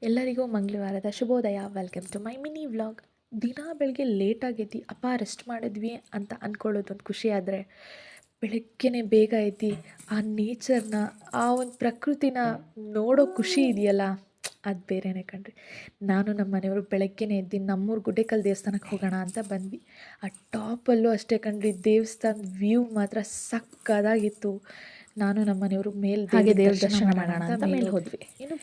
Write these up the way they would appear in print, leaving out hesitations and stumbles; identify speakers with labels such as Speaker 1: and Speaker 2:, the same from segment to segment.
Speaker 1: ಎಲ್ಲರಿಗೂ ಮಂಗಳವಾರದ ಶುಭೋದಯ. Welcome to my mini vlog. ದಿನ ಬೆಳಗ್ಗೆ ಲೇಟಾಗಿ ಎದ್ದು ಅಪ್ಪ ರೆಸ್ಟ್ ಮಾಡಿದ್ವಿ ಅಂತ ಅಂದ್ಕೊಳ್ಳೋದೊಂದು ಖುಷಿ ಆದರೆ, ಬೆಳಗ್ಗೆನೇ ಬೇಗ ಎದ್ದು ಆ ನೇಚರ್ನ, ಆ ಒಂದು ಪ್ರಕೃತಿನ ನೋಡೋ ಖುಷಿ ಇದೆಯಲ್ಲ, ಅದು ಬೇರೆಯೇ ಕಣ್ರಿ. ನಾನು ನಮ್ಮ ಮನೆಯವರು ಬೆಳಗ್ಗೆನೇ ಎದ್ದು ನಮ್ಮೂರು ಗುಡ್ಡೆಕಲ್ ದೇವಸ್ಥಾನಕ್ಕೆ ಹೋಗೋಣ ಅಂತ ಬಂದ್ವಿ. ಆ ಟಾಪಲ್ಲೂ ಅಷ್ಟೇ ಕಣ್ರಿ, ದೇವಸ್ಥಾನದ ವ್ಯೂ ಮಾತ್ರ ಸಕ್ಕದಾಗಿತ್ತು. ನಾನು ನಮ್ಮ ಮನೆಯವರು
Speaker 2: ಹಾಗೆ ದೇವ್ರ
Speaker 1: ದರ್ಶನ
Speaker 2: ಮಾಡೋಣ ಅಂತ ಮೇಲೆ ಹೋದ್ವಿ.
Speaker 1: ಇನ್ನು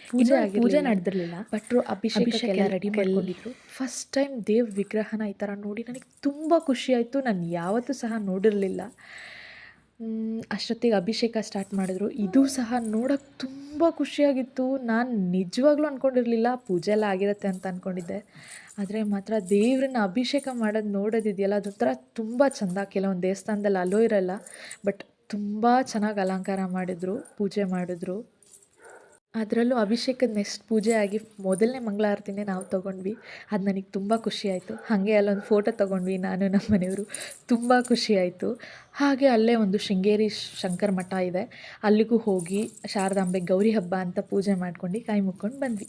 Speaker 2: ಪೂಜೆ ನಡೆದಿರಲಿಲ್ಲ.
Speaker 1: ಭಟ್ರು ಅಭಿಷೇಕಕ್ಕೆಲ್ಲ ರೆಡಿ ಮಾಡ್ಕೊಂಡಿದ್ರು. ಫಸ್ಟ್ ಟೈಮ್ ದೇವ್ರ ವಿಗ್ರಹನ ಈ ಥರ ನೋಡಿ ನನಗೆ ತುಂಬ ಖುಷಿ ಆಯಿತು. ನಾನು ಯಾವತ್ತೂ ಸಹ ನೋಡಿರಲಿಲ್ಲ. ಅಷ್ಟೊತ್ತಿಗೆ ಅಭಿಷೇಕ ಸ್ಟಾರ್ಟ್ ಮಾಡಿದ್ರು. ಇದು ಸಹ ನೋಡೋಕ್ಕೆ ತುಂಬ ಖುಷಿಯಾಗಿತ್ತು. ನಾನು ನಿಜವಾಗ್ಲೂ ಅಂದ್ಕೊಂಡಿರಲಿಲ್ಲ ಪೂಜೆ ಎಲ್ಲ ಆಗಿರುತ್ತೆ ಅಂತ ಅಂದ್ಕೊಂಡಿದ್ದೆ. ಆದರೆ ಮಾತ್ರ ದೇವ್ರನ್ನ ಅಭಿಷೇಕ ಮಾಡೋದು ನೋಡೋದಿದೆಯಲ್ಲ, ಅದೊಂಥರ ತುಂಬ ಚೆಂದ. ಕೆಲವೊಂದು ದೇವಸ್ಥಾನದಲ್ಲಿ ಅಲೋ ಇರೋಲ್ಲ, ಬಟ್ ತುಂಬ ಚೆನ್ನಾಗಿ ಅಲಂಕಾರ ಮಾಡಿದ್ರು, ಪೂಜೆ ಮಾಡಿದ್ರು. ಅದರಲ್ಲೂ ಅಭಿಷೇಕದ ನೆಕ್ಸ್ಟ್ ಪೂಜೆ ಆಗಿ ಮೊದಲನೇ ಮಂಗಳಾರತಿನೇ ನಾವು ತೊಗೊಂಡ್ವಿ. ಅದು ನನಗೆ ತುಂಬ ಖುಷಿಯಾಯಿತು. ಹಾಗೆ ಅಲ್ಲೊಂದು ಫೋಟೋ ತೊಗೊಂಡ್ವಿ ನಾನು ನಮ್ಮ ಮನೆಯವರು. ತುಂಬ ಖುಷಿಯಾಯಿತು. ಹಾಗೆ ಅಲ್ಲೇ ಒಂದು ಶೃಂಗೇರಿ ಶಂಕರ ಮಠ ಇದೆ, ಅಲ್ಲಿಗೂ ಹೋಗಿ ಶಾರದಾಂಬೆ ಗೌರಿ ಹಬ್ಬ ಅಂತ ಪೂಜೆ ಮಾಡ್ಕೊಂಡು ಕೈ ಮುಕ್ಕೊಂಡು ಬಂದ್ವಿ.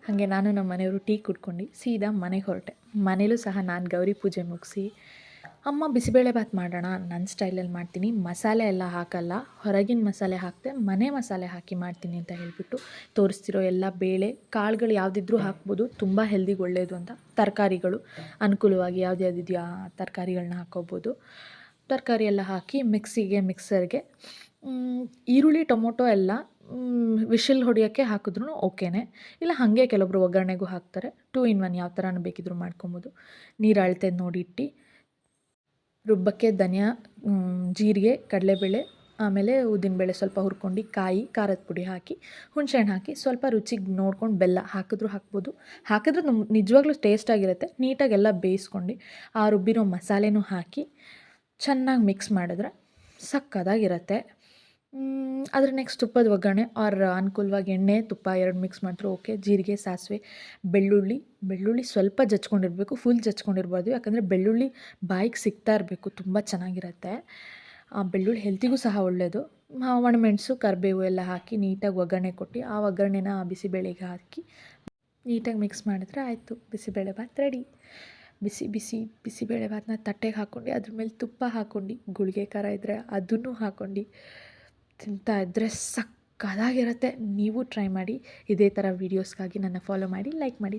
Speaker 1: ಹಾಗೆ ನಾನು ನಮ್ಮ ಮನೆಯವರು ಟೀ ಕುಡ್ಕೊಂಡು ಸೀದಾ ಮನೆಗೆ ಹೊರಟೆ. ಮನೇಲೂ ಸಹ ನಾನು ಗೌರಿ ಪೂಜೆ ಮುಗಿಸಿ, ಅಮ್ಮ ಬಿಸಿಬೇಳೆಭಾತ್ ಮಾಡೋಣ, ನನ್ನ ಸ್ಟೈಲಲ್ಲಿ ಮಾಡ್ತೀನಿ, ಮಸಾಲೆ ಎಲ್ಲ ಹಾಕಲ್ಲ, ಹೊರಗಿನ ಮಸಾಲೆ ಹಾಕದೆ ಮನೆ ಮಸಾಲೆ ಹಾಕಿ ಮಾಡ್ತೀನಿ ಅಂತ ಹೇಳಿಬಿಟ್ಟು ತೋರಿಸ್ತಿರೋ ಎಲ್ಲ ಬೇಳೆ ಕಾಳುಗಳು ಯಾವುದಿದ್ರೂ ಹಾಕ್ಬೋದು, ತುಂಬ ಹೆಲ್ದಿಗೆ ಒಳ್ಳೆಯದು ಅಂತ. ತರಕಾರಿಗಳು ಅನುಕೂಲವಾಗಿ ಯಾವುದ್ಯಾವುದಿದೆಯೋ ಆ ತರಕಾರಿಗಳನ್ನ ಹಾಕ್ಕೋಬೋದು. ತರಕಾರಿ ಎಲ್ಲ ಹಾಕಿ ಮಿಕ್ಸರ್ಗೆ ಈರುಳ್ಳಿ ಟೊಮೊಟೊ ಎಲ್ಲ ವಿಶಿಲ್ ಹೊಡಿಯೋಕ್ಕೆ ಹಾಕಿದ್ರೂ ಓಕೆನೇ, ಇಲ್ಲ ಹಾಗೆ ಕೆಲವೊಬ್ರು ಒಗ್ಗರಣೆಗೂ ಹಾಕ್ತಾರೆ. 2 in 1 ಯಾವ ಥರನೂ ಬೇಕಿದ್ರೂ ಮಾಡ್ಕೊಬೋದು. ನೀರು ಅಳತೆ ನೋಡಿ ಇಟ್ಟು, ರುಬ್ಬಕ್ಕೆ ಧನಿಯಾ, ಜೀರಿಗೆ, ಕಡಲೆಬೇಳೆ, ಆಮೇಲೆ ಉದ್ದಿನಬೇಳೆ ಸ್ವಲ್ಪ ಹುರ್ಕೊಂಡು, ಕಾಯಿ, ಖಾರದ ಪುಡಿ ಹಾಕಿ, ಹುಣಸೆಹಣ್ಣು ಹಾಕಿ, ಸ್ವಲ್ಪ ರುಚಿಗೆ ನೋಡ್ಕೊಂಡು ಬೆಲ್ಲ ಹಾಕಿದ್ರೂ ಹಾಕ್ಬೋದು. ಹಾಕಿದ್ರೆ ನಿಜವಾಗ್ಲೂ ಟೇಸ್ಟಾಗಿರುತ್ತೆ. ನೀಟಾಗೆಲ್ಲ ಬೇಯಿಸ್ಕೊಂಡು ಆ ರುಬ್ಬಿರೋ ಮಸಾಲೆನೂ ಹಾಕಿ ಚೆನ್ನಾಗಿ ಮಿಕ್ಸ್ ಮಾಡಿದ್ರೆ ಸಕ್ಕತ್ತಾಗಿರುತ್ತೆ. ಅದ್ರ ನೆಕ್ಸ್ಟ್ ತುಪ್ಪದ ಒಗ್ಗರಣೆ ಅನುಕೂಲವಾಗಿ ಎಣ್ಣೆ ತುಪ್ಪ 2 ಮಿಕ್ಸ್ ಮಾಡಿದ್ರು ಓಕೆ. ಜೀರಿಗೆ, ಸಾಸಿವೆ, ಬೆಳ್ಳುಳ್ಳಿ ಸ್ವಲ್ಪ ಜಚ್ಕೊಂಡಿರಬೇಕು, ಫುಲ್ ಜಚ್ಕೊಂಡಿರ್ಬಾರ್ದು. ಯಾಕಂದರೆ ಬೆಳ್ಳುಳ್ಳಿ ಬಾಯಿಗೆ ಸಿಗ್ತಾ ಇರಬೇಕು, ತುಂಬ ಚೆನ್ನಾಗಿರುತ್ತೆ. ಆ ಬೆಳ್ಳುಳ್ಳಿ ಹೆಲ್ತಿಗೂ ಸಹ ಒಳ್ಳೆಯದು. ಒಣಮೆಣಸು, ಕರಿಬೇವು ಎಲ್ಲ ಹಾಕಿ ನೀಟಾಗಿ ಒಗ್ಗರಣೆ ಕೊಟ್ಟು, ಆ ಒಗ್ಗರಣೆನ ಬಿಸಿಬೇಳೆಗೆ ಹಾಕಿ ನೀಟಾಗಿ ಮಿಕ್ಸ್ ಮಾಡಿದ್ರೆ ಆಯಿತು, ಬಿಸಿಬೇಳೆಭಾತ್ ರೆಡಿ. ಬಿಸಿಬೇಳೆಭಾತನ್ನ ತಟ್ಟೆಗೆ ಹಾಕ್ಕೊಂಡು ಅದ್ರ ಮೇಲೆ ತುಪ್ಪ ಹಾಕ್ಕೊಂಡು, ಗುಳಿಗೆ ಖಾರ ಇದ್ದರೆ ಅದನ್ನು ಹಾಕ್ಕೊಂಡು ತಿಂತಾ ಇದ್ದರೆ ಸಕ್ಕತ್ತಾಗಿರುತ್ತೆ. ನೀವು ಟ್ರೈ ಮಾಡಿ. ಇದೇ ಥರ ವೀಡಿಯೋಸ್ಗಾಗಿ ನನ್ನ ಫಾಲೋ ಮಾಡಿ, ಲೈಕ್ ಮಾಡಿ.